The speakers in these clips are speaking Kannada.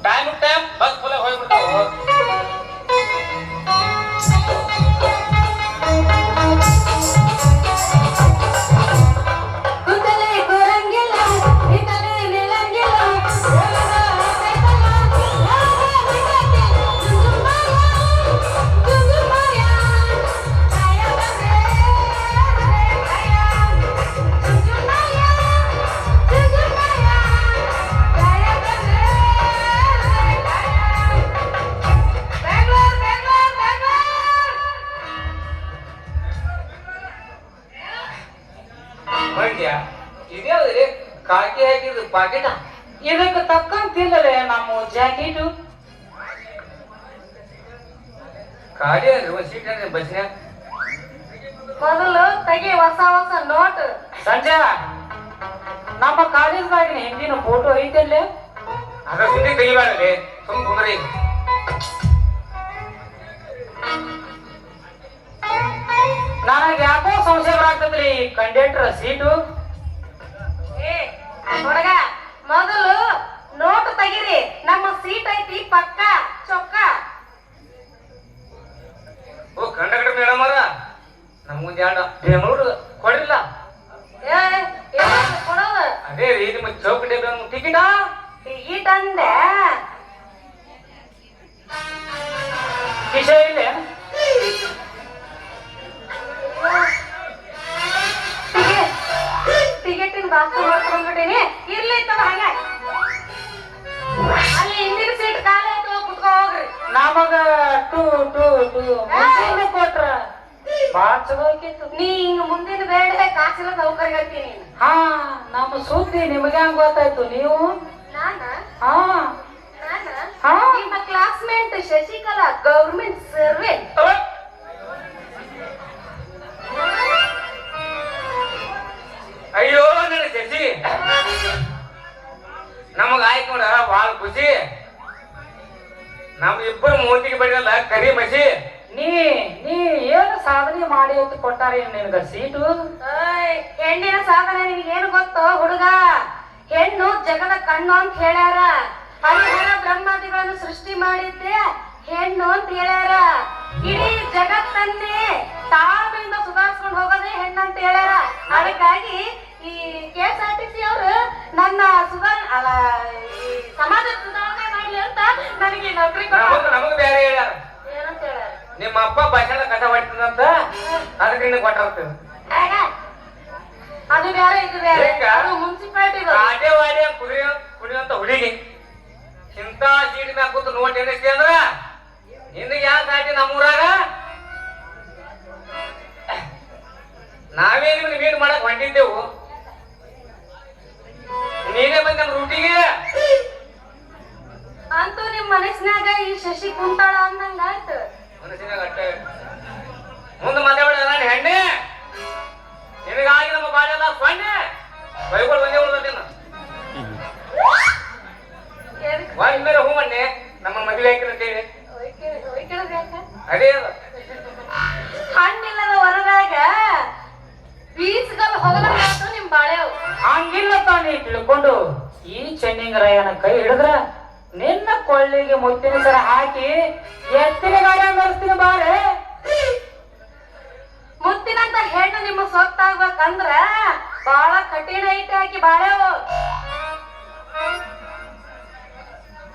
ಟೈಮ್ ಬಸ್ ಫುಲ್ ಹೋಗ್ಬಿಡ್ತಾವ. ಇದ್ಯಾವ್ದ್ರಿ ಕಾಕಿ ಹಾಕಿದ್ರು ಪಾಕೆಟ? ಇದಕ್ಕೆ ತಕ್ಕಂತಿಲ್ಲಲೇ ನಮ್ಮ ಜಾಕೆಟು. ಖಾಲಿ ಅಲ್ರಿ ಒಂದ್ ಸೀಟ್ ಅಂದ್ರೆ ಬಸ್ನ್ಯಾಗ. ಮೊದಲು ತೆಗಿ ಹೊಸ ನೋಟ್. ಸಂಜೆ ನಮ್ಮ ಕಾಲೇಜ್ದಾಗಿನ ಹಿಂದಿನ ಫೋಟೋ ಐತಲ್ಲೇ. ಅದ್ರ ಸುದ್ದಿ ತೆಗಿಬೇಡ್ರಿ, ಸುಮ್ ಕುಂದ್ರಿ. ನನಗೆ ಯಾಕೋ ಸಂಶಯ ಬರಾಗ್ತದ್ರಿ ಕಂಡಕ್ಟರ್ ಸೀಟು. ಹುಡುಗ ಮೊದಲು ನೋಟ್ ತೆಗಿರಿ. ನಮ್ಮ ಸೀಟ್ ಐತಿ ಪಕ್ಕ ಚೊಕ್ಕ. ಓ ಕಂಡಕ್ಟರ್ ಮೇಡಮ್ ಅದ ನಮ್ಗೊಂದ್ ಎರಡು ಬೆಂಗಳೂರು ಕೊಡಿಲ್ಲ. ಕೊಡೋದು ಅದೇ ರೀ ನಿಮ್ಮ ಚೌಕಟಿ ಟಿಕೆಟಾ? ಟಿಕೆಟ್ ಅಂದೆ ವಿಷಯ ಇಲ್ಲ. ಟಿಕೆಟಿನ ಬಾಕ್ಸ್ ಮಾಡ್ಕೊಂಡ್ಬಿಟ್ಟಿನಿ. ಇರ್ಲಿ ತವ ಹಂಗ. ಅಲ್ಲಿ ಹಿಂದಿನ ಸೀಟ್ ಖಾಲಿ ಆಯ್ತು, ಕುತ್ಕೋ ಹೋಗ್ರಿ. ನಮಗ ಟು ಟು ಟು ಮುಂದಿನ ಕೊಟ್ರ ಬಾಳ ಚಲೋ ಆಕಿತ್ತು. ನೀ ಹಿಂಗ ಮುಂದಿನ ಬೇಡ ಕಾಸಿನ ಸೌಕರ್ಯತೀನಿ. ಹಾ ನಮ್ಮ ಸುದ್ದಿ ನಿಮಗೆ ಹಂಗ ಗೊತ್ತಾಯ್ತು. ನೀವು ನಾನ ಹಾ ನಾನ ನಿಮ್ಮ ಕ್ಲಾಸ್ಮೇಟ್ ಶಶಿಕಲಾ, ಗೌರ್ಮೆಂಟ್ ಸರ್ವೆಂಟ್. ಅಯ್ಯೋ ನನ್ನ ಶಶಿ, ನಮಗ ಆಯ್ತು ನೋಡ ಬಾಳ ಖುಷಿ. ನಮ್ ಇಬ್ಬರು ಮೂತಿಗೆ ಬಡಿಯಲ್ಲ ಕರಿ ಮಸಿ. ನೀ ಏನು ಸಾಧನೆ ಮಾಡಿ ಅಂತ ಕೊಟ್ಟಾರ ನಿನಗ ಸೀಟು? ಹೆಣ್ಣಿನ ಸಾಧನೆ ನಿನಗೇನು ಗೊತ್ತೋ ಹುಡುಗ? ಹೆಣ್ಣು ಜಗದ ಕಣ್ಣು ಅಂತ ಹೇಳ್ಯಾರ. ಹರಿಹರ ಬ್ರಹ್ಮಾದಿಗಳನ್ನು ಸೃಷ್ಟಿ ಮಾಡಿದ್ದೆ ಹೆಣ್ಣು ಅಂತ ಹೇಳ್ಯಾರ. ಇಡೀ ಜಗತ್ತನ್ನೇ ತಾಳ್ಮೆಯಿಂದ ಸುಧಾರಿಸ್ಕೊಂಡು ಹೋಗೋದೇ ಹೆಣ್ಣು ಅಂತ ಹೇಳ್ಯಾರ. ಅದಕ್ಕಾಗಿ ಈ KSRTC ಅವರು ನನ್ನ ಸಮಾಜ ಸುಧಾರಣೆ ಮಾಡ್ಲಿ ಅಂತ ನನಗೆ ನೌಕರಿ ನಮಗ ಬೇರೆ ಹೇಳ್ಯಾರ. ಏನಂತ ಹೇಳ್ಯಾರ? ನಿಮ್ಮ ಅಪ್ಪ ಭಾಷಣ ಕಸ ಹೊಡಿತದಂತ ಅದಕ್ಕೆ ನಿನಗೆ ಕೊಟ್ಟಿರ್ತೇವೆ. ಅದು ಬೇರೆ ಇದು ಬೇರೆ. ಅದು ಮುನ್ಸಿಪಾಲಿಟಿ ಆಟೆ ವಾಡೆ ಕುಡಿಯುವಂತ ಹುಡುಗಿ ಇಂತ ಸೀಟ್ ಮ್ಯಾಗ ಕೂತು ನೋಟ್ ಏನೈತಿ ಅಂದ್ರ ನಿನಗೆ ಯಾವ ಸಾಟಿ ನಮ್ಮೂರಾಗ ನಾವೇ ನಿಮ್ಗೆ ಮೀಟ್ ಮಾಡಕ್ ಹೊಂಟಿದ್ದೆವು. ನೀನೇ ಬಂದ ನಮ್ಮ ರೂಟಿಗೆ. ಅಂತೂ ನಿಮ್ ಮನಸ್ಸಿನಾಗ ಈ ಶಶಿ ಕುಂತಾಳ ಅಂದಂಗ ಆಯ್ತು. ಮನಸ್ಸಿನಾಗ ಅಟ್ಟ ಮುಂದೆ ಮಾತಾಡ ನಾನು ಹೆಣ್ಣೆ ನಿನಗಾಗಿ ನಮ್ಮ ಬಾಳೆಲ್ಲ ಸೊನ್ನೆ ಬೈಗಳು ಬಂದೇ ಉಳ್ದಿನ ಒಂದ್ ಮೇಲೆ ಹೂ ಮಣ್ಣೆ ನಮ್ಮ ಮದುವೆ ಹಾಕಿರ್ತೇವೆ. ಅದೇ ಹಣ್ಣಿಲ್ಲದ ಹೊರದಾಗ ಬೀಸ್ಗಲ್ ಹೊಗಲಾತು ನಿಮ್ ಬಾಳೆವು. ಹಂಗಿಲ್ಲ ತಾನೇ ತಿಳ್ಕೊಂಡು ಈ ಚೆನ್ನಿಂಗರಾಯನ ಕೈ ಹಿಡಿದ್ರ ನಿನ್ನ ಕೊಳ್ಳಿಗೆ ಮುತ್ತಿನ ಸರ ಹಾಕಿ ಎತ್ತಿನ ಗಾಡಿ ಅಂಗಡಿಸ್ತೀನಿ ಬಾರೆ. ಮುತ್ತಿನಂತ ಹೆಣ್ಣು ನಿಮ್ಮ ಸೊತ್ತಾಗ್ಬೇಕಂದ್ರ ಬಾಳ ಕಠಿಣ ಐತೆ ಹಾಕಿ ಬಾಳೆವು.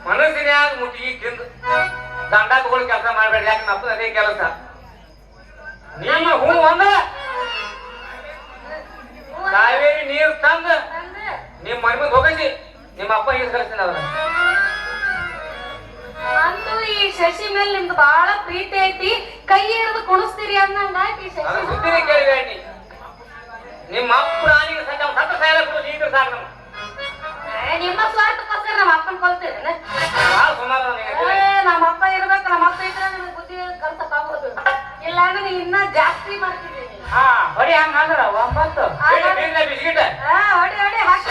ಮನಸ್ಸಿನ್ಯಾಗ ಮುಟ್ಟಿಗೆ ತಿಂದು ದಂಡ ತಗೊಳ್ ಕೆಲಸ ಮಾಡ್ಬೇಡ್ರಿ. ಯಾಕೆ ನಪ್ಪು ಅದೇ ಕೆಲಸ. ನೀನು ಹೂ ಅಂದ ಕಾವೇರಿ ನೀರು ತಂದ ನಿಮ್ ಮನೆ ಮುಂದೆ ಹೋಗಿಸಿ ನಿಮ್ಮ ಅಪ್ಪ ಈಸ್ ಕಳಿಸ್ತೀನಿ ಅದನ್ನ. ಅಂತೂ ಈ ಶಶಿ ಮೇಲೆ ನಿಮ್ದು ಬಾಳ ಪ್ರೀತಿ ಐತಿ. ಕೈ ಹಿಡಿದು ಕುಣಿಸ್ತೀರಿ ಅಂದಂಗ ಈ ಅದ್ರ ಶಶಿ ಸುದ್ದಿನೇ ಕೇಳಿಬೇಡಿ. ನಿಮ್ಮ ಅಪ್ಪ ಪ್ರಾಣಿಗೆ ಸತ್ತ ಸಾಲ ಕೊಡು ನೀರು ಸಾಕು ನಮ್ಗೆ. ನಿಮ್ಮ ಸ್ವಾರ್ಥಕ್ಕೋಸ್ಕರ ನಮ್ಮ ಅಪ್ಪನ ಕೊಲ್ತೀರಿ. ಭಾಳ ಸುಮಾರು ನಮ್ಮ ಅಪ್ಪ ಇರ್ಬೇಕು. ನಮ್ಮ ಅಪ್ಪ ಇದ್ರೆ ನಿಮ್ಗೆ ಬುದ್ಧಿ ಕಲ್ಸಕ್ ಆಗೋದು. ಇಲ್ಲ ಅಂದ್ರೆ ನೀವು ಇನ್ನ ಜಾಸ್ತಿ ಮಾಡ್ತಿದ್ದೀನಿ. ಹಾ ಹೊಡಿ ಹಂಗಂದ್ರ 9 ಬಿಸ್ಕಿಟ್ ಹೊಡಿ ಹೊಡಿ ಹಾಕಿ